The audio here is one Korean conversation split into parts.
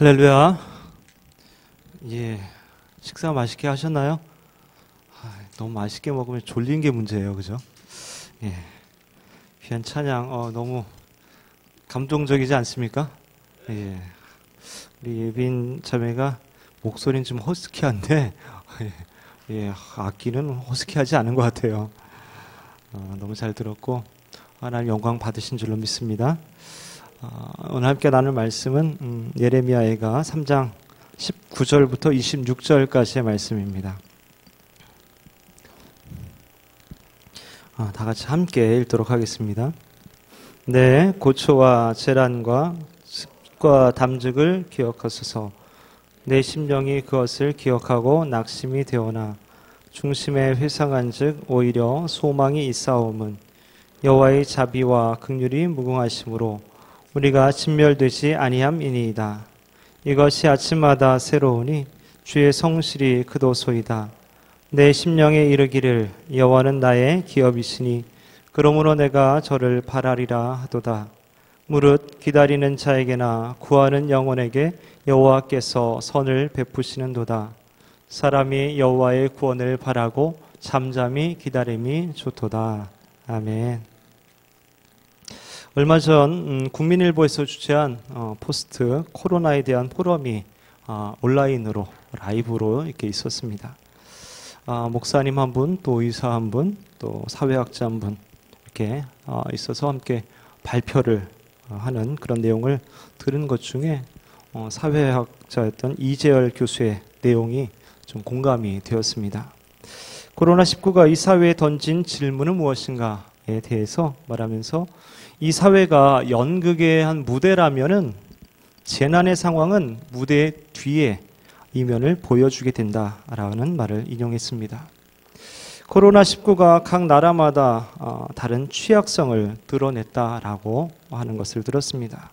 할렐루야. 예, 식사 맛있게 하셨나요? 너무 맛있게 먹으면 졸린 게 문제예요, 그죠? 예, 귀한 찬양, 너무 감동적이지 않습니까? 예, 우리 예빈 자매가 목소리는 좀 허스키한데, 예, 악기는 허스키하지 않은 것 같아요. 너무 잘 들었고 하나님 영광 받으신 줄로 믿습니다. 오늘 함께 나눌 말씀은 예레미야가 3장 19절부터 26절까지의 말씀입니다. 다 같이 함께 읽도록 하겠습니다. 네, 고초와 재난과 습과 담죽을 기억하소서. 내 심령이 그것을 기억하고 낙심이 되오나 중심에 회상한즉 오히려 소망이 있사옴은 여호와의 자비와 긍휼이 무궁하심으로 우리가 진멸되지 아니함이니이다. 이것이 아침마다 새로우니 주의 성실이 그도소이다. 내 심령에 이르기를 여호와는 나의 기업이시니 그러므로 내가 저를 바라리라 하도다. 무릇 기다리는 자에게나 구하는 영혼에게 여호와께서 선을 베푸시는도다. 사람이 여호와의 구원을 바라고 잠잠히 기다림이 좋도다. 아멘. 얼마 전 국민일보에서 주최한 포스트 코로나에 대한 포럼이 온라인으로 라이브로 이렇게 있었습니다. 목사님 한 분, 또 의사 한 분, 또 사회학자 한 분 이렇게 있어서 함께 발표를 하는 그런 내용을 들은 것 중에 사회학자였던 이재열 교수의 내용이 좀 공감이 되었습니다. 코로나19가 이 사회에 던진 질문은 무엇인가에 대해서 말하면서 이 사회가 연극의 한 무대라면은 재난의 상황은 무대 뒤에 이면을 보여주게 된다라는 말을 인용했습니다. 코로나19가 각 나라마다 다른 취약성을 드러냈다라고 하는 것을 들었습니다.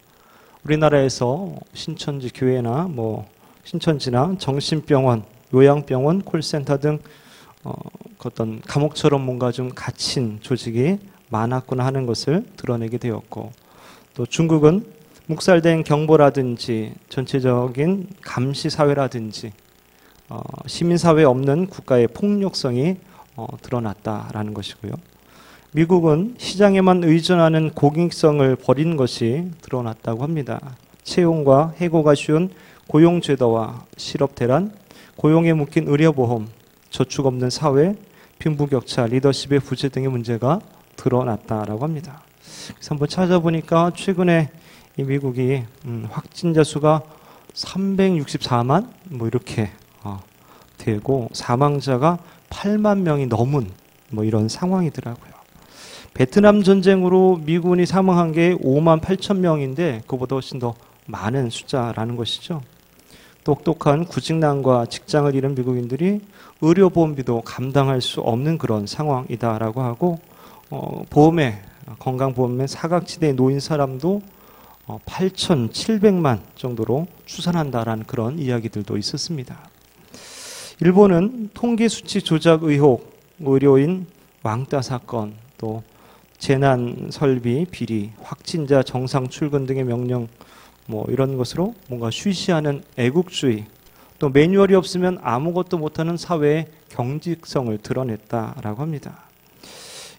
우리나라에서 신천지 교회나 신천지나 정신병원, 요양병원, 콜센터 등 어떤 감옥처럼 뭔가 좀 갇힌 조직이 많았구나 하는 것을 드러내게 되었고, 또 중국은 묵살된 경보라든지 전체적인 감시사회라든지 시민사회에 없는 국가의 폭력성이 드러났다라는 것이고요. 미국은 시장에만 의존하는 고객성을 버린 것이 드러났다고 합니다. 채용과 해고가 쉬운 고용제도와 실업대란, 고용에 묶인 의료보험, 저축 없는 사회, 빈부격차, 리더십의 부재 등의 문제가 드러났다라고 합니다. 그래서 한번 찾아보니까 최근에 이 미국이 확진자 수가 364만 이렇게 되고 사망자가 8만 명이 넘은 이런 상황이더라고요. 베트남 전쟁으로 미군이 사망한 게 5만 8천 명인데 그보다 훨씬 더 많은 숫자라는 것이죠. 똑똑한 구직난과 직장을 잃은 미국인들이 의료보험비도 감당할 수 없는 그런 상황이다라고 하고, 건강보험에 사각지대에 놓인 사람도 8,700만 정도로 추산한다라는 그런 이야기들도 있었습니다. 일본은 통계수치 조작 의혹, 의료인 왕따 사건, 또 재난 설비 비리, 확진자 정상 출근 등의 명령 이런 것으로 뭔가 쉬쉬하는 애국주의, 또 매뉴얼이 없으면 아무것도 못하는 사회의 경직성을 드러냈다라고 합니다.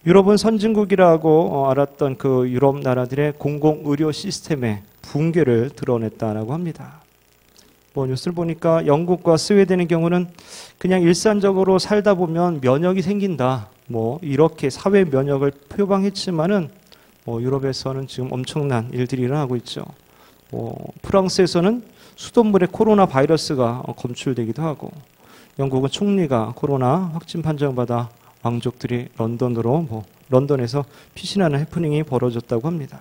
유럽은 선진국이라고 알았던 그 유럽 나라들의 공공의료 시스템의 붕괴를 드러냈다라고 합니다. 뉴스를 보니까 영국과 스웨덴의 경우는 그냥 일상적으로 살다 보면 면역이 생긴다, 이렇게 사회 면역을 표방했지만은 유럽에서는 지금 엄청난 일들이 일어나고 있죠. 프랑스에서는 수돗물에 코로나 바이러스가 검출되기도 하고, 영국은 총리가 코로나 확진 판정받아 왕족들이 런던에서 피신하는 해프닝이 벌어졌다고 합니다.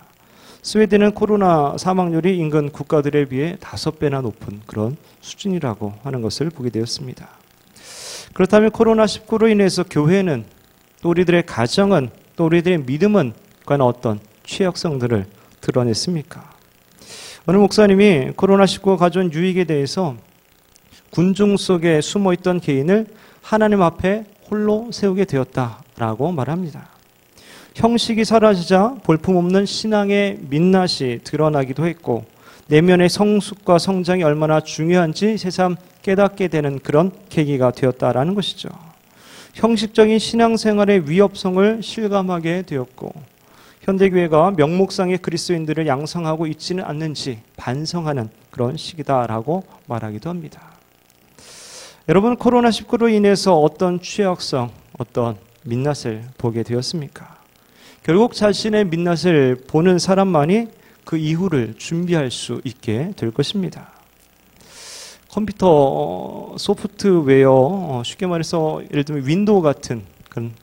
스웨덴은 코로나 사망률이 인근 국가들에 비해 5배나 높은 그런 수준이라고 하는 것을 보게 되었습니다. 그렇다면 코로나19로 인해서 교회는, 또 우리들의 가정은, 또 우리들의 믿음은 과연 어떤 취약성들을 드러냈습니까? 오늘 목사님이 코로나19가 가져온 유익에 대해서 군중 속에 숨어있던 개인을 하나님 앞에 홀로 세우게 되었다라고 말합니다. 형식이 사라지자 볼품없는 신앙의 민낯이 드러나기도 했고, 내면의 성숙과 성장이 얼마나 중요한지 새삼 깨닫게 되는 그런 계기가 되었다라는 것이죠. 형식적인 신앙생활의 위협성을 실감하게 되었고 현대교회가 명목상의 그리스도인들을 양성하고 있지는 않는지 반성하는 그런 시기다라고 말하기도 합니다. 여러분, 코로나19로 인해서 어떤 취약성, 어떤 민낯을 보게 되었습니까? 결국 자신의 민낯을 보는 사람만이 그 이후를 준비할 수 있게 될 것입니다. 컴퓨터 소프트웨어, 쉽게 말해서 예를 들면 윈도우 같은 그런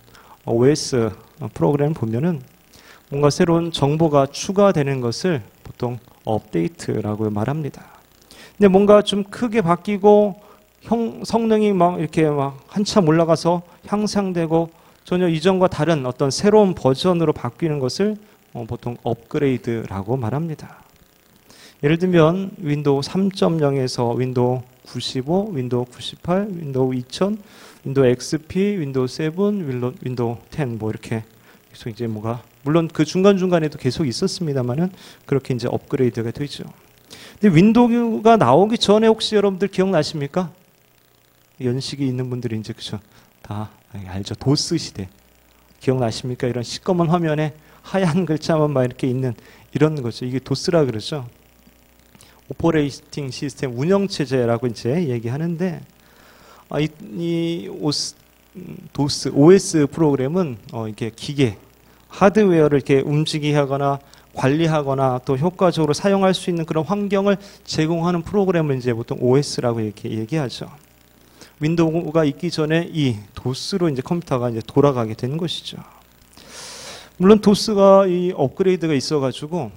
OS 프로그램을 보면은 뭔가 새로운 정보가 추가되는 것을 보통 업데이트라고 말합니다. 근데 뭔가 좀 크게 바뀌고 성능이 막 이렇게 막 한참 올라가서 향상되고 전혀 이전과 다른 어떤 새로운 버전으로 바뀌는 것을 보통 업그레이드라고 말합니다. 예를 들면 윈도우 3.0에서 윈도우 95, 윈도우 98, 윈도우 2000, 윈도우 XP, 윈도우 7, 윈도우 10 뭐 이렇게 계속 이제 뭐가 물론 그 중간중간에도 계속 있었습니다만은 그렇게 이제 업그레이드가 되죠. 근데 윈도우가 나오기 전에 혹시 여러분들 기억나십니까? 연식이 있는 분들이 이제 그죠? 다 알죠. 도스 시대. 기억나십니까? 이런 시꺼먼 화면에 하얀 글자만 막 이렇게 있는 이런 거죠. 이게 도스라 그러죠. 오퍼레이팅 시스템 운영체제라고 이제 얘기하는데 도스, OS 프로그램은 이렇게 기계, 하드웨어를 이렇게 움직이게 하거나 관리하거나 또 효과적으로 사용할 수 있는 그런 환경을 제공하는 프로그램을 이제 보통 OS라고 이렇게 얘기하죠. 윈도우가 있기 전에 이 도스로 이제 컴퓨터가 이제 돌아가게 되는 것이죠. 물론 도스가 이 업그레이드가 있어가지고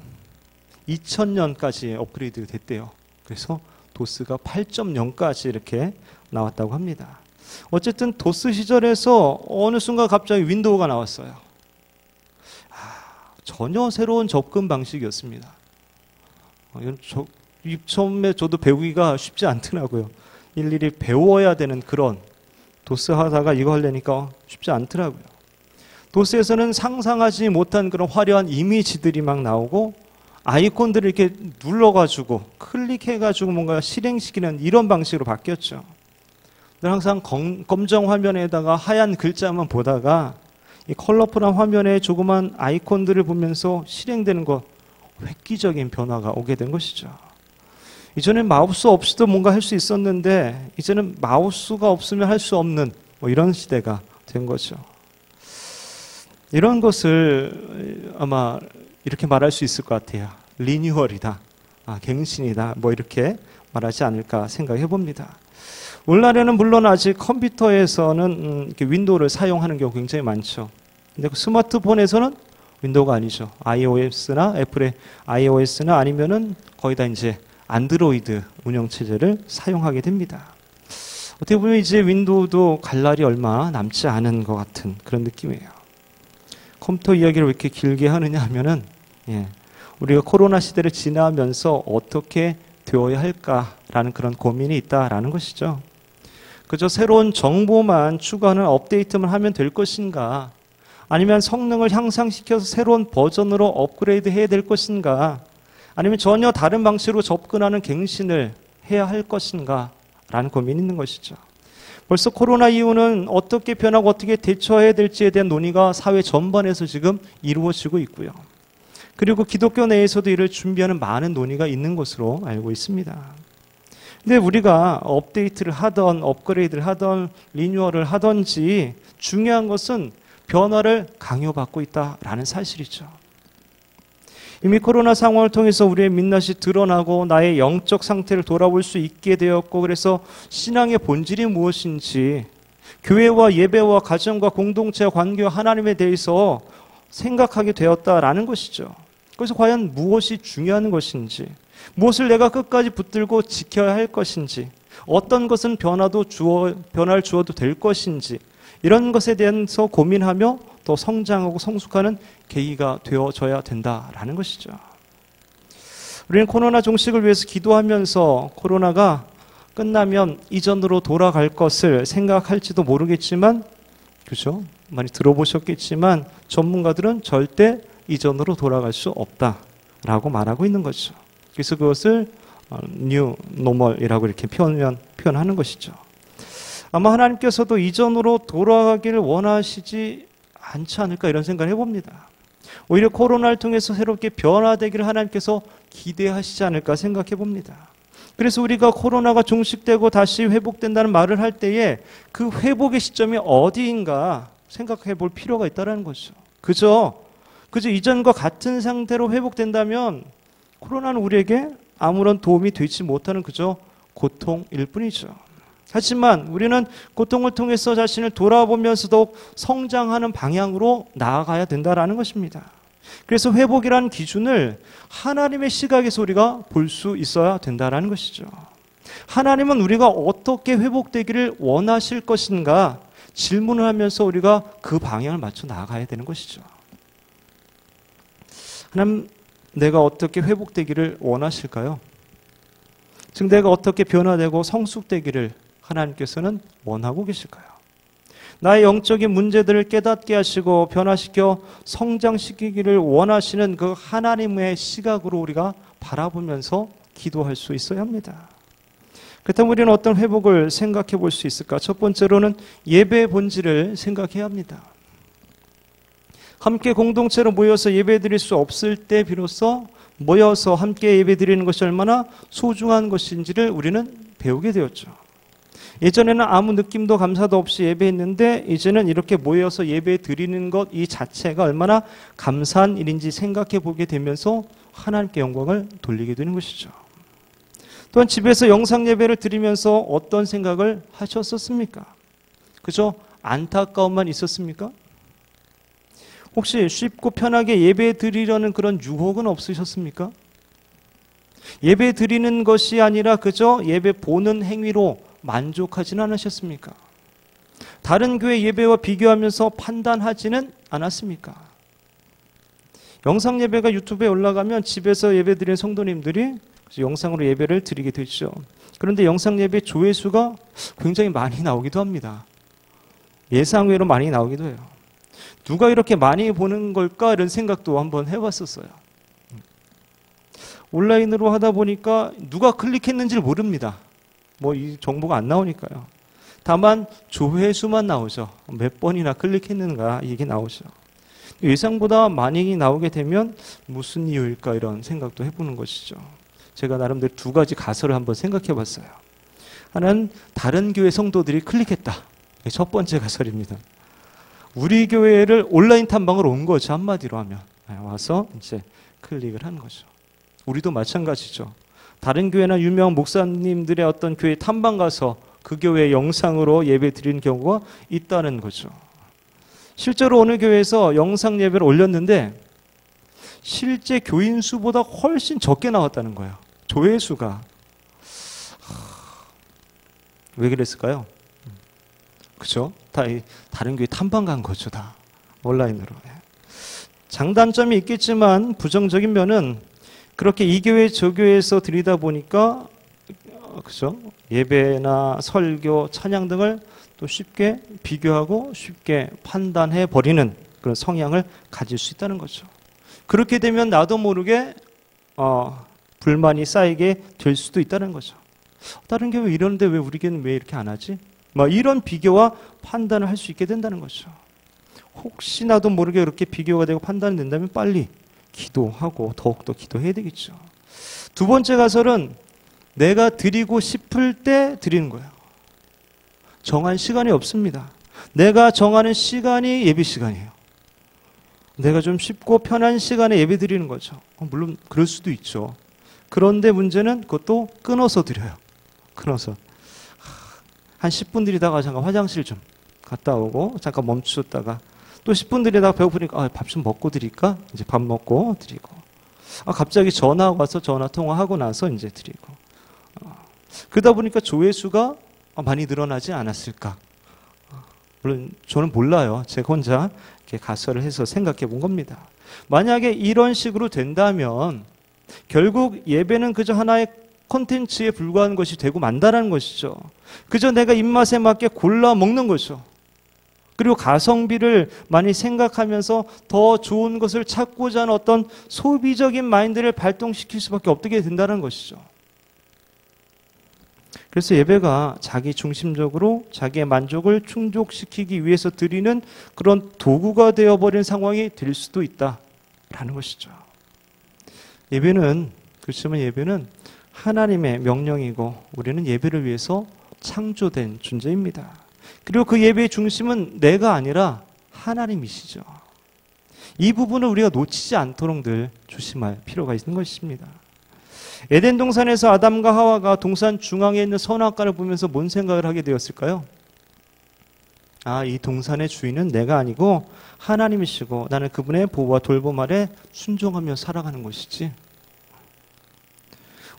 2000년까지 업그레이드가 됐대요. 그래서 도스가 8.0까지 이렇게 나왔다고 합니다. 어쨌든 도스 시절에서 어느 순간 갑자기 윈도우가 나왔어요. 전혀 새로운 접근 방식이었습니다. 처음에 저도 배우기가 쉽지 않더라고요. 일일이 배워야 되는 그런 도스 하다가 이거 하려니까 쉽지 않더라고요. 도스에서는 상상하지 못한 그런 화려한 이미지들이 막 나오고 아이콘들을 이렇게 눌러가지고 클릭해가지고 뭔가 실행시키는 이런 방식으로 바뀌었죠. 항상 검정 화면에다가 하얀 글자만 보다가 이 컬러풀한 화면에 조그만 아이콘들을 보면서 실행되는 것, 획기적인 변화가 오게 된 것이죠. 이전엔 마우스 없이도 뭔가 할 수 있었는데 이제는 마우스가 없으면 할 수 없는 뭐 이런 시대가 된 거죠. 이런 것을 아마 이렇게 말할 수 있을 것 같아요. 리뉴얼이다, 갱신이다, 뭐 이렇게 말하지 않을까 생각해 봅니다. 오늘날에는 물론 아직 컴퓨터에서는 이렇게 윈도우를 사용하는 경우 굉장히 많죠. 근데 스마트폰에서는 윈도우가 아니죠. iOS나 애플의 iOS나 아니면은 거의 다 이제 안드로이드 운영체제를 사용하게 됩니다. 어떻게 보면 이제 윈도우도 갈 날이 얼마 남지 않은 것 같은 그런 느낌이에요. 컴퓨터 이야기를 왜 이렇게 길게 하느냐 하면은 우리가 코로나 시대를 지나면서 어떻게 되어야 할까라는 그런 고민이 있다라는 것이죠. 그저 새로운 정보만 추가하는 업데이트만 하면 될 것인가, 아니면 성능을 향상시켜서 새로운 버전으로 업그레이드 해야 될 것인가, 아니면 전혀 다른 방식으로 접근하는 갱신을 해야 할 것인가 라는 고민이 있는 것이죠. 벌써 코로나 이후는 어떻게 변하고 어떻게 대처해야 될지에 대한 논의가 사회 전반에서 지금 이루어지고 있고요. 그리고 기독교 내에서도 이를 준비하는 많은 논의가 있는 것으로 알고 있습니다. 근데 우리가 업데이트를 하던 업그레이드를 하던 리뉴얼을 하던지 중요한 것은 변화를 강요받고 있다라는 사실이죠. 이미 코로나 상황을 통해서 우리의 민낯이 드러나고 나의 영적 상태를 돌아볼 수 있게 되었고, 그래서 신앙의 본질이 무엇인지, 교회와 예배와 가정과 공동체와 관계와 하나님에 대해서 생각하게 되었다라는 것이죠. 그래서 과연 무엇이 중요한 것인지, 무엇을 내가 끝까지 붙들고 지켜야 할 것인지, 어떤 것은 변화를 주어도 될 것인지, 이런 것에 대해서 고민하며 또 성장하고 성숙하는 계기가 되어져야 된다라는 것이죠. 우리는 코로나 종식을 위해서 기도하면서 코로나가 끝나면 이전으로 돌아갈 것을 생각할지도 모르겠지만, 그렇죠? 많이 들어보셨겠지만 전문가들은 절대 이전으로 돌아갈 수 없다라고 말하고 있는 거죠. 그래서 그것을 뉴 노멀이라고 이렇게 표현하는 것이죠. 아마 하나님께서도 이전으로 돌아가기를 원하시지 않지 않을까 이런 생각을 해봅니다. 오히려 코로나를 통해서 새롭게 변화되기를 하나님께서 기대하시지 않을까 생각해 봅니다. 그래서 우리가 코로나가 종식되고 다시 회복된다는 말을 할 때에 그 회복의 시점이 어디인가 생각해 볼 필요가 있다는 거죠. 그저 이전과 같은 상태로 회복된다면 코로나는 우리에게 아무런 도움이 되지 못하는 그저 고통일 뿐이죠. 하지만 우리는 고통을 통해서 자신을 돌아보면서도 성장하는 방향으로 나아가야 된다는 것입니다. 그래서 회복이라는 기준을 하나님의 시각에서 우리가 볼 수 있어야 된다는 것이죠. 하나님은 우리가 어떻게 회복되기를 원하실 것인가 질문을 하면서 우리가 그 방향을 맞춰 나아가야 되는 것이죠. 하나님, 내가 어떻게 회복되기를 원하실까요? 즉 내가 어떻게 변화되고 성숙되기를 하나님께서는 원하고 계실까요? 나의 영적인 문제들을 깨닫게 하시고 변화시켜 성장시키기를 원하시는 그 하나님의 시각으로 우리가 바라보면서 기도할 수 있어야 합니다. 그렇다면 우리는 어떤 회복을 생각해 볼 수 있을까? 첫 번째로는 예배의 본질을 생각해야 합니다. 함께 공동체로 모여서 예배 드릴 수 없을 때 비로소 모여서 함께 예배 드리는 것이 얼마나 소중한 것인지를 우리는 배우게 되었죠. 예전에는 아무 느낌도 감사도 없이 예배했는데 이제는 이렇게 모여서 예배 드리는 것 이 자체가 얼마나 감사한 일인지 생각해 보게 되면서 하나님께 영광을 돌리게 되는 것이죠. 또한 집에서 영상 예배를 드리면서 어떤 생각을 하셨었습니까? 그저 안타까움만 있었습니까? 혹시 쉽고 편하게 예배 드리려는 그런 유혹은 없으셨습니까? 예배 드리는 것이 아니라 그저 예배 보는 행위로 만족하지는 않으셨습니까? 다른 교회 예배와 비교하면서 판단하지는 않았습니까? 영상 예배가 유튜브에 올라가면 집에서 예배 드리는 성도님들이 영상으로 예배를 드리게 되죠. 그런데 영상 예배 조회수가 굉장히 많이 나오기도 합니다. 예상외로 많이 나오기도 해요. 누가 이렇게 많이 보는 걸까? 이런 생각도 한번 해봤었어요. 온라인으로 하다 보니까 누가 클릭했는지를 모릅니다. 이 정보가 안 나오니까요. 다만 조회수만 나오죠. 몇 번이나 클릭했는가 이게 나오죠. 예상보다 많이 나오게 되면 무슨 이유일까 이런 생각도 해보는 것이죠. 제가 나름대로 두 가지 가설을 한번 생각해 봤어요. 하나는 다른 교회 성도들이 클릭했다. 첫 번째 가설입니다. 우리 교회를 온라인 탐방으로 온 거죠. 한마디로 하면. 와서 이제 클릭을 하는 거죠. 우리도 마찬가지죠. 다른 교회나 유명한 목사님들의 어떤 교회 탐방 가서 그 교회 영상으로 예배 드리는 경우가 있다는 거죠. 실제로 어느 교회에서 영상 예배를 올렸는데 실제 교인 수보다 훨씬 적게 나왔다는 거예요. 조회수가. 왜 그랬을까요? 그죠? 다른 교회 탐방 간 거죠, 다. 온라인으로. 장단점이 있겠지만 부정적인 면은 그렇게 이 교회 저 교회에서 드리다 보니까 그죠? 예배나 설교, 찬양 등을 또 쉽게 비교하고 쉽게 판단해 버리는 그런 성향을 가질 수 있다는 거죠. 그렇게 되면 나도 모르게 불만이 쌓이게 될 수도 있다는 거죠. 다른 교회 이러는데 왜 우리 교회는 왜 이렇게 안 하지? 이런 비교와 판단을 할 수 있게 된다는 거죠. 혹시나도 모르게 그렇게 비교가 되고 판단이 된다면 빨리 기도하고 더욱더 기도해야 되겠죠. 두 번째 가설은 내가 드리고 싶을 때 드리는 거예요. 정한 시간이 없습니다. 내가 정하는 시간이 예배 시간이에요. 내가 좀 쉽고 편한 시간에 예배 드리는 거죠. 물론 그럴 수도 있죠. 그런데 문제는 그것도 끊어서 드려요. 끊어서. 한 10분 드리다가 잠깐 화장실 좀 갔다 오고 잠깐 멈추었다가 또 10분 드리다가 배고프니까 밥 좀 먹고 드릴까? 이제 밥 먹고 드리고 갑자기 전화 와서 전화 통화하고 나서 이제 드리고 그러다 보니까 조회수가 많이 늘어나지 않았을까? 물론 저는 몰라요. 제가 혼자 이렇게 가설을 해서 생각해 본 겁니다. 만약에 이런 식으로 된다면 결국 예배는 그저 하나의 콘텐츠에 불과한 것이 되고 만다라는 것이죠. 그저 내가 입맛에 맞게 골라 먹는 거죠. 그리고 가성비를 많이 생각하면서 더 좋은 것을 찾고자 하는 어떤 소비적인 마인드를 발동시킬 수밖에 없게 된다는 것이죠. 그래서 예배가 자기 중심적으로 자기의 만족을 충족시키기 위해서 드리는 그런 도구가 되어버린 상황이 될 수도 있다라는 것이죠. 그렇지만 예배는 하나님의 명령이고 우리는 예배를 위해서 창조된 존재입니다. 그리고 그 예배의 중심은 내가 아니라 하나님이시죠. 이 부분을 우리가 놓치지 않도록 늘 조심할 필요가 있는 것입니다. 에덴 동산에서 아담과 하와가 동산 중앙에 있는 선악과를 보면서 뭔 생각을 하게 되었을까요? 이 동산의 주인은 내가 아니고 하나님이시고 나는 그분의 보호와 돌봄 아래 순종하며 살아가는 것이지.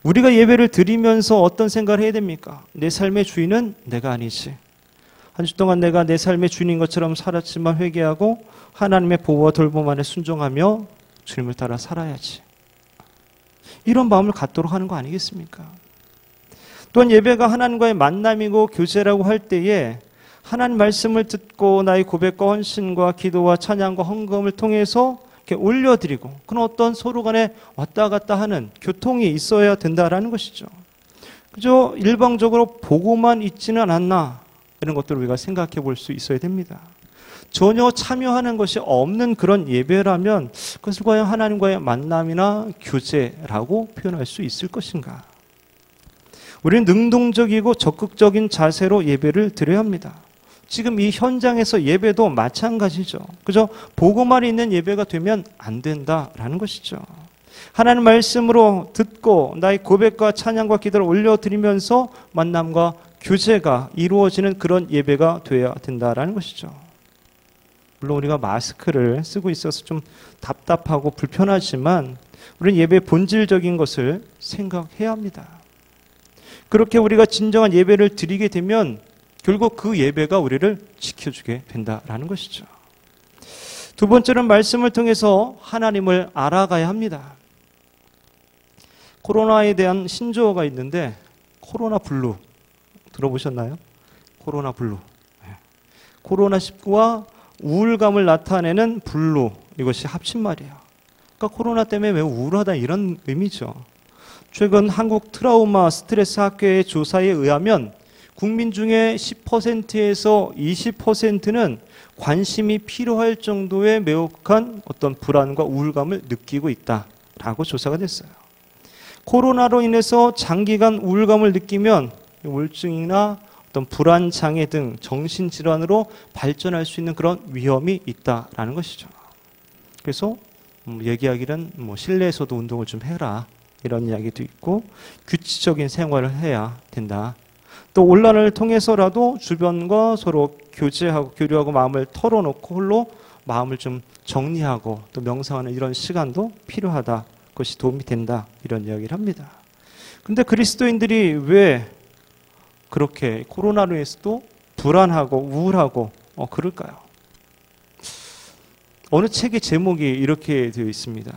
우리가 예배를 드리면서 어떤 생각을 해야 됩니까? 내 삶의 주인은 내가 아니지. 한 주 동안 내가 내 삶의 주인인 것처럼 살았지만 회개하고 하나님의 보호와 돌봄 아래 순종하며 주님을 따라 살아야지. 이런 마음을 갖도록 하는 거 아니겠습니까? 또한 예배가 하나님과의 만남이고 교제라고 할 때에 하나님 말씀을 듣고 나의 고백과 헌신과 기도와 찬양과 헌금을 통해서 이렇게 올려드리고 그런 어떤 서로 간에 왔다 갔다 하는 교통이 있어야 된다라는 것이죠. 그저 일방적으로 보고만 있지는 않나 이런 것들을 우리가 생각해 볼 수 있어야 됩니다. 전혀 참여하는 것이 없는 그런 예배라면 그것을 과연 하나님과의 만남이나 교제라고 표현할 수 있을 것인가? 우리는 능동적이고 적극적인 자세로 예배를 드려야 합니다. 지금 이 현장에서 예배도 마찬가지죠. 그저 보고만 있는 예배가 되면 안 된다라는 것이죠. 하나님 말씀으로 듣고 나의 고백과 찬양과 기도를 올려드리면서 만남과 교제가 이루어지는 그런 예배가 되어야 된다라는 것이죠. 물론 우리가 마스크를 쓰고 있어서 좀 답답하고 불편하지만 우리는 예배의 본질적인 것을 생각해야 합니다. 그렇게 우리가 진정한 예배를 드리게 되면 결국 그 예배가 우리를 지켜주게 된다라는 것이죠. 두 번째는 말씀을 통해서 하나님을 알아가야 합니다. 코로나에 대한 신조어가 있는데 코로나 블루 들어보셨나요? 코로나 블루. 코로나19와 우울감을 나타내는 블루, 이것이 합친말이에요. 그러니까 코로나 때문에 매우 우울하다 이런 의미죠. 최근 한국 트라우마 스트레스 학회의 조사에 의하면 국민 중에 10%에서 20%는 관심이 필요할 정도의 매우 극한 어떤 불안과 우울감을 느끼고 있다라고 조사가 됐어요. 코로나로 인해서 장기간 우울감을 느끼면 우울증이나 어떤 불안 장애 등 정신질환으로 발전할 수 있는 그런 위험이 있다라는 것이죠. 그래서 얘기하기는 실내에서도 운동을 좀 해라 이런 이야기도 있고 규칙적인 생활을 해야 된다. 또 온라인을 통해서라도 주변과 서로 교제하고 교류하고 마음을 털어놓고 홀로 마음을 좀 정리하고 또 명상하는 이런 시간도 필요하다. 그것이 도움이 된다. 이런 이야기를 합니다. 근데 그리스도인들이 왜 그렇게 코로나로 인해서도 불안하고 우울하고 그럴까요? 어느 책의 제목이 이렇게 되어 있습니다.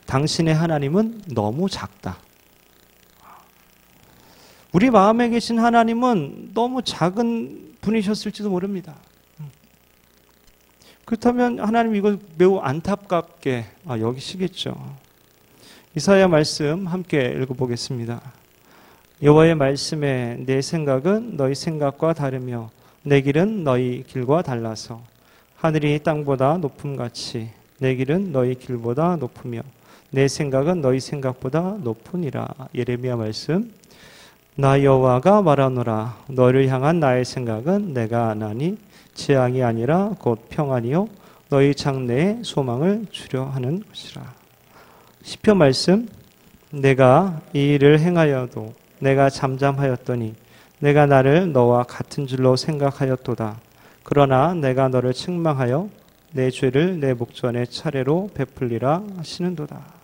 당신의 하나님은 너무 작다. 우리 마음에 계신 하나님은 너무 작은 분이셨을지도 모릅니다. 그렇다면 하나님 이걸 매우 안타깝게 여기시겠죠. 이사야 말씀 함께 읽어보겠습니다. 여호와의 말씀에 내 생각은 너희 생각과 다르며 내 길은 너희 길과 달라서 하늘이 땅보다 높음같이 내 길은 너희 길보다 높으며 내 생각은 너희 생각보다 높으니라. 예레미야 말씀. 나 여호와가 말하노라. 너를 향한 나의 생각은 내가 아나니 재앙이 아니라 곧 평안이요 너희 장래에 소망을 주려 하는 것이라. 시편 말씀. 내가 이 일을 행하여도 내가 잠잠하였더니 내가 나를 너와 같은 줄로 생각하였도다. 그러나 내가 너를 책망하여 내 죄를 내 목전에 차례로 베풀리라 하시는도다.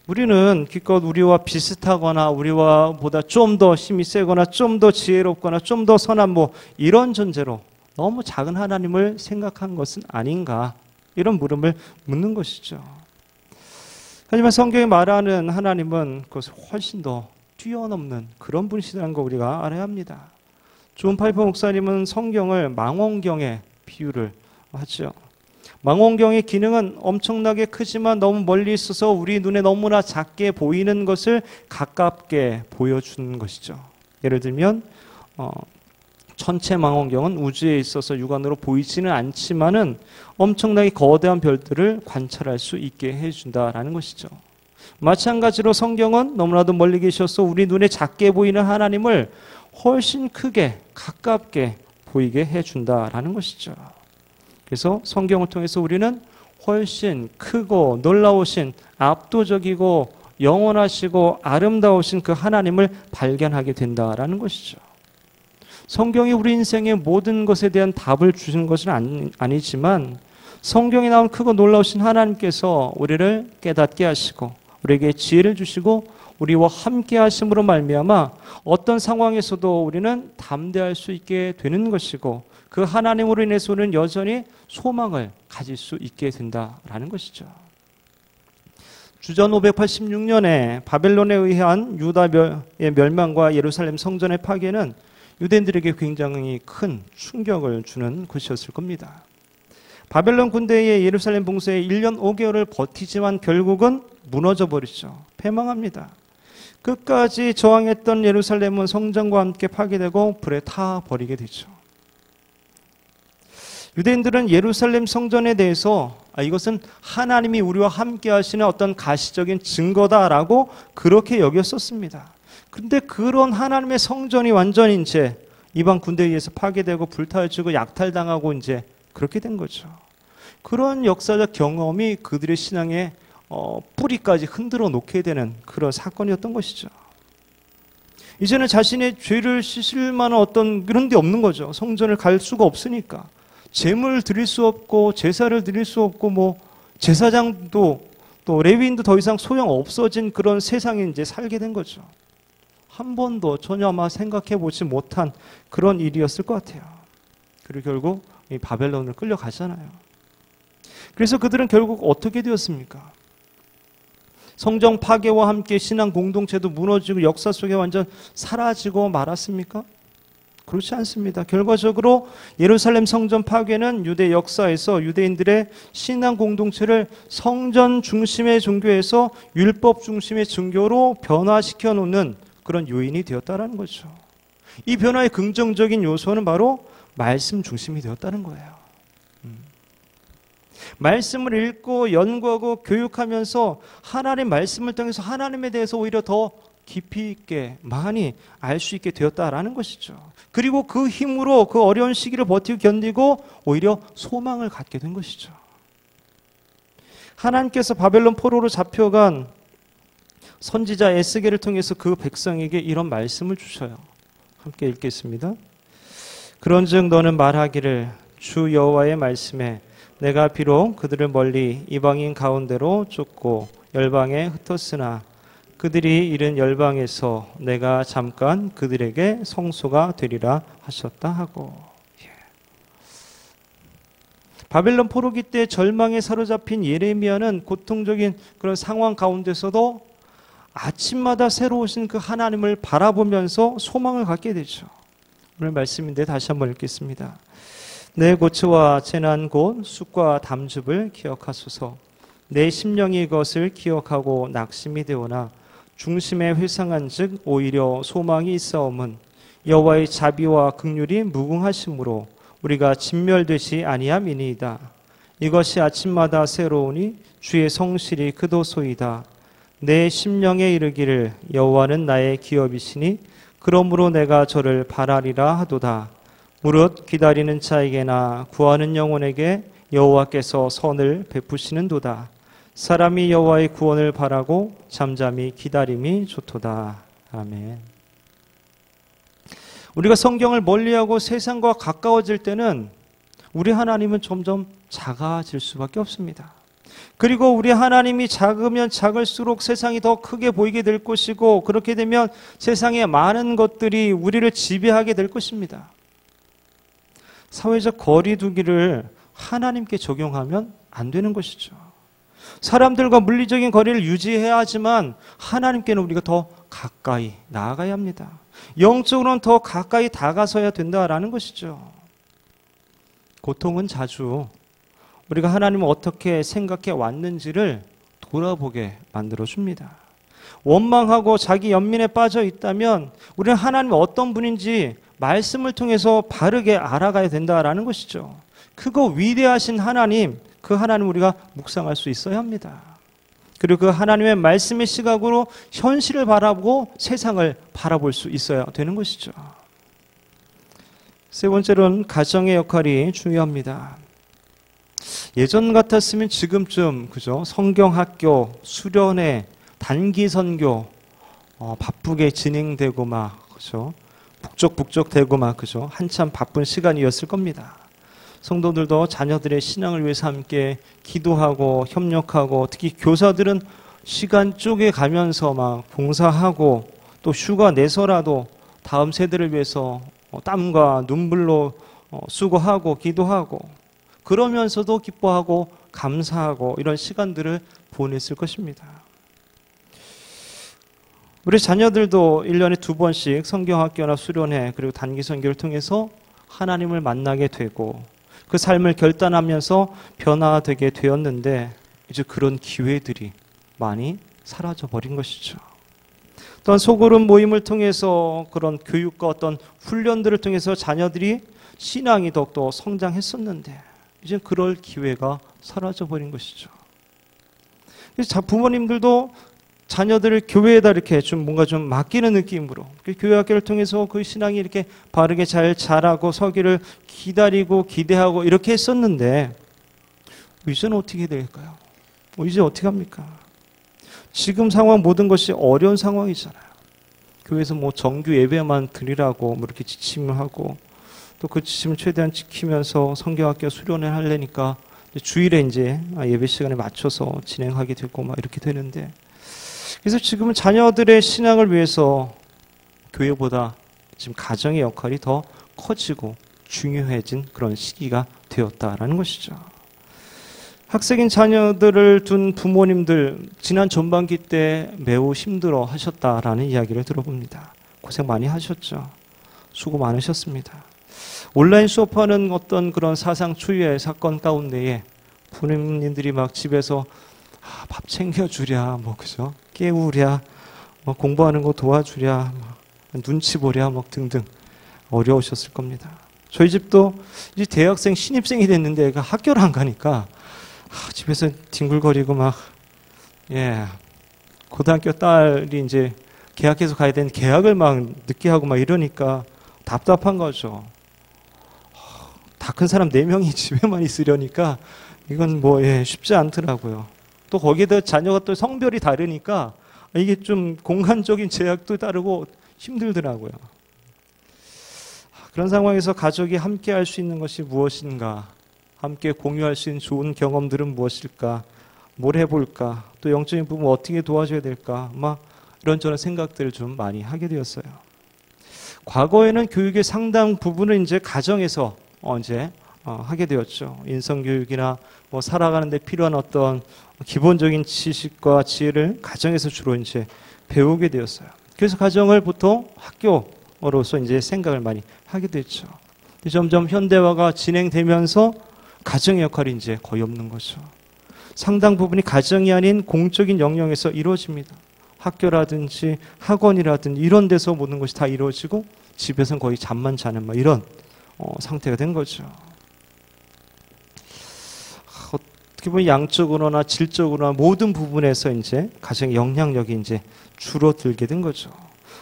우리는 기껏 우리와 비슷하거나 우리와 보다 좀 더 힘이 세거나 좀 더 지혜롭거나 좀 더 선한 이런 존재로 너무 작은 하나님을 생각한 것은 아닌가 이런 물음을 묻는 것이죠. 하지만 성경이 말하는 하나님은 그것을 훨씬 더 뛰어넘는 그런 분이시라는 거 우리가 알아야 합니다. 존 파이퍼 목사님은 성경을 망원경에 비유를 하죠. 망원경의 기능은 엄청나게 크지만 너무 멀리 있어서 우리 눈에 너무나 작게 보이는 것을 가깝게 보여주는 것이죠. 예를 들면 천체 망원경은 우주에 있어서 육안으로 보이지는 않지만은 엄청나게 거대한 별들을 관찰할 수 있게 해준다라는 것이죠. 마찬가지로 성경은 너무나도 멀리 계셔서 우리 눈에 작게 보이는 하나님을 훨씬 크게 가깝게 보이게 해준다라는 것이죠. 그래서 성경을 통해서 우리는 훨씬 크고 놀라우신 압도적이고 영원하시고 아름다우신 그 하나님을 발견하게 된다라는 것이죠. 성경이 우리 인생의 모든 것에 대한 답을 주시는 것은 아니지만 성경에 나온 크고 놀라우신 하나님께서 우리를 깨닫게 하시고 우리에게 지혜를 주시고 우리와 함께 하심으로 말미암아 어떤 상황에서도 우리는 담대할 수 있게 되는 것이고 그 하나님으로 인해서 우리는 여전히 소망을 가질 수 있게 된다라는 것이죠. 주전 586년에 바벨론에 의한 유다의 멸망과 예루살렘 성전의 파괴는 유대인들에게 굉장히 큰 충격을 주는 것이었을 겁니다. 바벨론 군대의 예루살렘 봉쇄에 1년 5개월을 버티지만 결국은 무너져 버리죠. 패망합니다. 끝까지 저항했던 예루살렘은 성전과 함께 파괴되고 불에 타버리게 되죠. 유대인들은 예루살렘 성전에 대해서 이것은 하나님이 우리와 함께 하시는 어떤 가시적인 증거다라고 그렇게 여겼었습니다. 근데 그런 하나님의 성전이 완전히 이제 이방 군대에 의해서 파괴되고 불타지고 약탈당하고 이제 그렇게 된 거죠. 그런 역사적 경험이 그들의 신앙의 뿌리까지 흔들어 놓게 되는 그런 사건이었던 것이죠. 이제는 자신의 죄를 씻을 만한 어떤 그런 데 없는 거죠. 성전을 갈 수가 없으니까. 제물을 드릴 수 없고 제사를 드릴 수 없고 뭐 제사장도 또 레위인도 더 이상 소용 없어진 그런 세상에 이제 살게 된 거죠. 한 번도 전혀 아마 생각해 보지 못한 그런 일이었을 것 같아요. 그리고 결국 이 바벨론을 끌려가잖아요. 그래서 그들은 결국 어떻게 되었습니까? 성전 파괴와 함께 신앙 공동체도 무너지고 역사 속에 완전 사라지고 말았습니까? 그렇지 않습니다. 결과적으로 예루살렘 성전 파괴는 유대 역사에서 유대인들의 신앙 공동체를 성전 중심의 종교에서 율법 중심의 종교로 변화시켜 놓는 그런 요인이 되었다는 거죠. 이 변화의 긍정적인 요소는 바로 말씀 중심이 되었다는 거예요. 말씀을 읽고 연구하고 교육하면서 하나님의 말씀을 통해서 하나님에 대해서 오히려 더 깊이 있게 많이 알 수 있게 되었다라는 것이죠. 그리고 그 힘으로 그 어려운 시기를 버티고 견디고 오히려 소망을 갖게 된 것이죠. 하나님께서 바벨론 포로로 잡혀간 선지자 에스겔을 통해서 그 백성에게 이런 말씀을 주셔요. 함께 읽겠습니다. 그런즉 너는 말하기를 주 여호와의 말씀에 내가 비록 그들을 멀리 이방인 가운데로 쫓고 열방에 흩었으나 그들이 이른 열방에서 내가 잠깐 그들에게 성소가 되리라 하셨다 하고. 바벨론 포로기 때 절망에 사로잡힌 예레미야는 고통적인 그런 상황 가운데서도 아침마다 새로 오신 그 하나님을 바라보면서 소망을 갖게 되죠. 오늘 말씀인데 다시 한번 읽겠습니다. 내 고초와 재난 곧 쑥과 담즙을 기억하소서. 내 심령이 이것을 기억하고 낙심이 되오나 중심에 회상한즉 오히려 소망이 있사옴은 여호와의 자비와 긍휼이 무궁하심으로 우리가 진멸되지 아니함이니이다. 이것이 아침마다 새로우니 주의 성실이 그도소이다. 내 심령에 이르기를 여호와는 나의 기업이시니 그러므로 내가 저를 바라리라 하도다. 무릇 기다리는 자에게나 구하는 영혼에게 여호와께서 선을 베푸시는도다. 사람이 여호와의 구원을 바라고 잠잠히 기다림이 좋도다. 아멘. 우리가 성경을 멀리하고 세상과 가까워질 때는 우리 하나님은 점점 작아질 수밖에 없습니다. 그리고 우리 하나님이 작으면 작을수록 세상이 더 크게 보이게 될 것이고 그렇게 되면 세상의 많은 것들이 우리를 지배하게 될 것입니다. 사회적 거리두기를 하나님께 적용하면 안 되는 것이죠. 사람들과 물리적인 거리를 유지해야 하지만 하나님께는 우리가 더 가까이 나아가야 합니다. 영적으로는 더 가까이 다가서야 된다라는 것이죠. 고통은 자주 우리가 하나님을 어떻게 생각해 왔는지를 돌아보게 만들어줍니다. 원망하고 자기 연민에 빠져 있다면 우리는 하나님이 어떤 분인지 말씀을 통해서 바르게 알아가야 된다라는 것이죠. 크고 위대하신 하나님, 그 하나님 우리가 묵상할 수 있어야 합니다. 그리고 그 하나님의 말씀의 시각으로 현실을 바라보고 세상을 바라볼 수 있어야 되는 것이죠. 세 번째로는 가정의 역할이 중요합니다. 예전 같았으면 지금쯤 그죠? 성경학교, 수련회, 단기 선교 바쁘게 진행되고 막 그죠? 북적북적되고 막 그죠? 한참 바쁜 시간이었을 겁니다. 성도들도 자녀들의 신앙을 위해서 함께 기도하고 협력하고 특히 교사들은 시간 쪼개 가면서 막 봉사하고 또 휴가 내서라도 다음 세대를 위해서 땀과 눈물로 수고하고 기도하고 그러면서도 기뻐하고 감사하고 이런 시간들을 보냈을 것입니다. 우리 자녀들도 1년에 2번씩 성경학교나 수련회 그리고 단기 선교를 통해서 하나님을 만나게 되고 그 삶을 결단하면서 변화되게 되었는데 이제 그런 기회들이 많이 사라져버린 것이죠. 또한 소그룹 모임을 통해서 그런 교육과 어떤 훈련들을 통해서 자녀들이 신앙이 더욱더 성장했었는데 이제 그럴 기회가 사라져버린 것이죠. 그래서 부모님들도 자녀들을 교회에다 이렇게 좀 뭔가 좀 맡기는 느낌으로 교회 학교를 통해서 그 신앙이 이렇게 바르게 잘 자라고 서기를 기다리고 기대하고 이렇게 했었는데 이제는 어떻게 될까요? 이제 어떻게 합니까? 지금 상황 모든 것이 어려운 상황이잖아요. 교회에서 뭐 정규 예배만 드리라고 뭐 이렇게 지침을 하고 또 그 지침을 최대한 지키면서 성경학교 수련을 하려니까 주일에 이제 예배 시간에 맞춰서 진행하게 되고 막 이렇게 되는데 그래서 지금은 자녀들의 신앙을 위해서 교회보다 지금 가정의 역할이 더 커지고 중요해진 그런 시기가 되었다라는 것이죠. 학생인 자녀들을 둔 부모님들 지난 전반기 때 매우 힘들어 하셨다라는 이야기를 들어봅니다. 고생 많이 하셨죠. 수고 많으셨습니다. 온라인 수업하는 어떤 그런 사상 초유의 사건 가운데에 부모님들이 막 집에서 밥 챙겨주랴, 뭐 그죠? 깨우랴, 뭐 공부하는 거 도와주랴, 눈치 보랴, 뭐 등등 어려우셨을 겁니다. 저희 집도 이제 대학생 신입생이 됐는데 학교를 안 가니까 집에서 뒹굴거리고 막 고등학교 딸이 이제 계약해서 가야 되는 계약을 막 늦게 하고 막 이러니까 답답한 거죠. 다 큰 사람 4명이 집에만 있으려니까 이건 뭐 쉽지 않더라고요. 또 거기에다 자녀가 또 성별이 다르니까 이게 좀 공간적인 제약도 다르고 힘들더라고요. 그런 상황에서 가족이 함께 할 수 있는 것이 무엇인가? 함께 공유할 수 있는 좋은 경험들은 무엇일까? 뭘 해볼까? 또 영적인 부분 어떻게 도와줘야 될까? 막 이런저런 생각들을 좀 많이 하게 되었어요. 과거에는 교육의 상당 부분을 이제 가정에서 이제 하게 되었죠. 인성교육이나 뭐 살아가는 데 필요한 어떤 기본적인 지식과 지혜를 가정에서 주로 이제 배우게 되었어요. 그래서 가정을 보통 학교로서 이제 생각을 많이 하게 됐죠. 점점 현대화가 진행되면서 가정의 역할이 이제 거의 없는 거죠. 상당 부분이 가정이 아닌 공적인 영역에서 이루어집니다. 학교라든지 학원이라든지 이런 데서 모든 것이 다 이루어지고 집에서는 거의 잠만 자는 뭐 이런 상태가 된 거죠. 어떻게 보면 양적으로나 질적으로나 모든 부분에서 이제 가정의 영향력이 이제 줄어들게 된 거죠.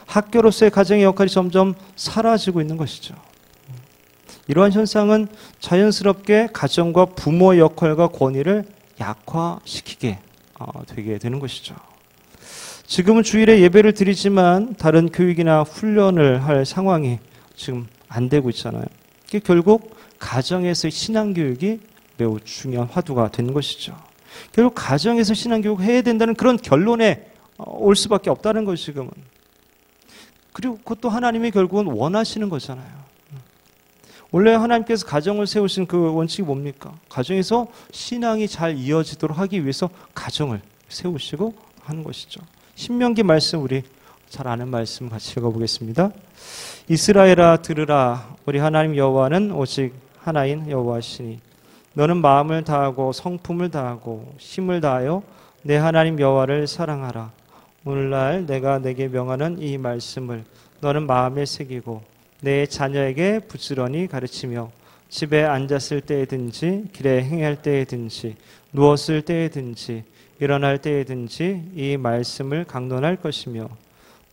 학교로서의 가정의 역할이 점점 사라지고 있는 것이죠. 이러한 현상은 자연스럽게 가정과 부모의 역할과 권위를 약화시키게 되게 되는 것이죠. 지금은 주일에 예배를 드리지만 다른 교육이나 훈련을 할 상황이 지금 안 되고 있잖아요. 이게 결국 가정에서의 신앙교육이 매우 중요한 화두가 된 것이죠. 결국 가정에서 신앙교육을 해야 된다는 그런 결론에 올 수밖에 없다는 것이 지금은. 그리고 그것도 하나님이 결국은 원하시는 거잖아요. 원래 하나님께서 가정을 세우신 그 원칙이 뭡니까? 가정에서 신앙이 잘 이어지도록 하기 위해서 가정을 세우시고 하는 것이죠. 신명기 말씀 우리 잘 아는 말씀 같이 읽어보겠습니다. 이스라엘아 들으라. 우리 하나님 여호와는 오직 하나인 여호와시니 너는 마음을 다하고 성품을 다하고 힘을 다하여 내 하나님 여호와를 사랑하라. 오늘날 내가 내게 명하는 이 말씀을 너는 마음에 새기고 내 자녀에게 부지런히 가르치며 집에 앉았을 때에든지 길에 행할 때에든지 누웠을 때에든지 일어날 때에든지 이 말씀을 강론할 것이며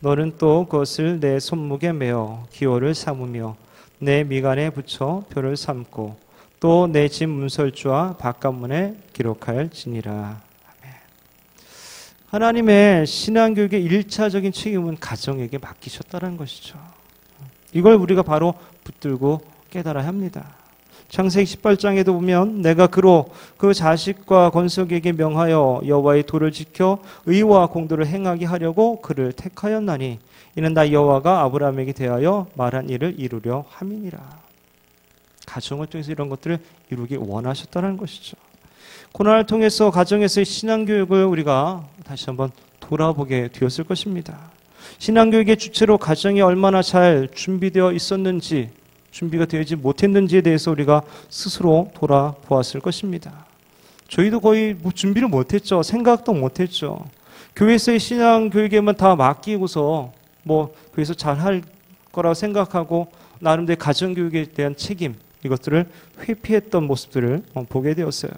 너는 또 그것을 내 손목에 메어 기호를 삼으며 내 미간에 붙여 표를 삼고 또 내 집 문설주와 바깥문에 기록할지니라. 하나님의 신앙교육의 1차적인 책임은 가정에게 맡기셨다는 것이죠. 이걸 우리가 바로 붙들고 깨달아야 합니다. 창세기 18장에도 보면 내가 그로 그 자식과 건석에게 명하여 여호와의 도를 지켜 의와 공도를 행하게 하려고 그를 택하였나니 이는 나 여호와가 아브라함에게 대하여 말한 일을 이루려 함이니라. 가정을 통해서 이런 것들을 이루기 원하셨다는 것이죠. 고난을 통해서 가정에서의 신앙교육을 우리가 다시 한번 돌아보게 되었을 것입니다. 신앙교육의 주체로 가정이 얼마나 잘 준비되어 있었는지, 준비가 되지 못했는지에 대해서 우리가 스스로 돌아보았을 것입니다. 저희도 거의 준비를 못했죠. 생각도 못했죠. 교회에서의 신앙교육에만 다 맡기고서 교회에서 잘할 거라고 생각하고 나름대로 가정교육에 대한 책임, 이것들을 회피했던 모습들을 보게 되었어요.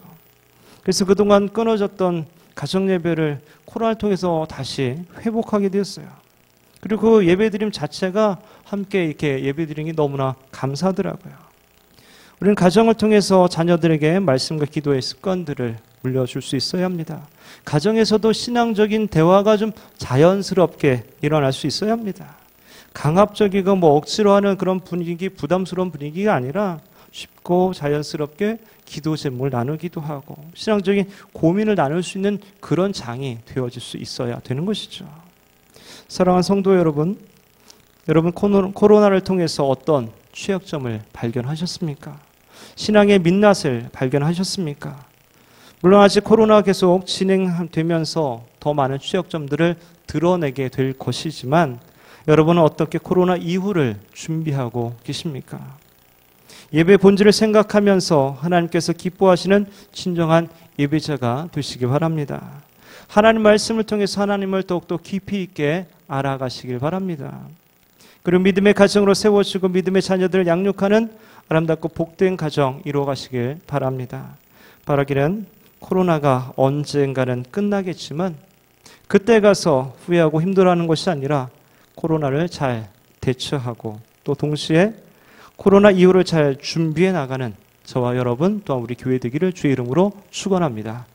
그래서 그동안 끊어졌던 가정예배를 코로나를 통해서 다시 회복하게 되었어요. 그리고 그 예배드림 자체가 함께 이렇게 예배드리는 게 너무나 감사하더라고요. 우리는 가정을 통해서 자녀들에게 말씀과 기도의 습관들을 물려줄 수 있어야 합니다. 가정에서도 신앙적인 대화가 좀 자연스럽게 일어날 수 있어야 합니다. 강압적이고 억지로 하는 그런 분위기, 부담스러운 분위기가 아니라 쉽고 자연스럽게 기도 제목을 나누기도 하고 신앙적인 고민을 나눌 수 있는 그런 장이 되어질 수 있어야 되는 것이죠. 사랑하는 성도 여러분, 코로나를 통해서 어떤 취약점을 발견하셨습니까? 신앙의 민낯을 발견하셨습니까? 물론 아직 코로나가 계속 진행되면서 더 많은 취약점들을 드러내게 될 것이지만 여러분은 어떻게 코로나 이후를 준비하고 계십니까? 예배 본질을 생각하면서 하나님께서 기뻐하시는 진정한 예배자가 되시기 바랍니다. 하나님 말씀을 통해서 하나님을 더욱더 깊이 있게 알아가시길 바랍니다. 그리고 믿음의 가정으로 세워지고 믿음의 자녀들을 양육하는 아름답고 복된 가정 이루어가시길 바랍니다. 바라기는 코로나가 언젠가는 끝나겠지만 그때 가서 후회하고 힘들어하는 것이 아니라 코로나를 잘 대처하고 또 동시에 코로나 이후를 잘 준비해 나가는 저와 여러분 또한 우리 교회 되기를 주의 이름으로 축원합니다.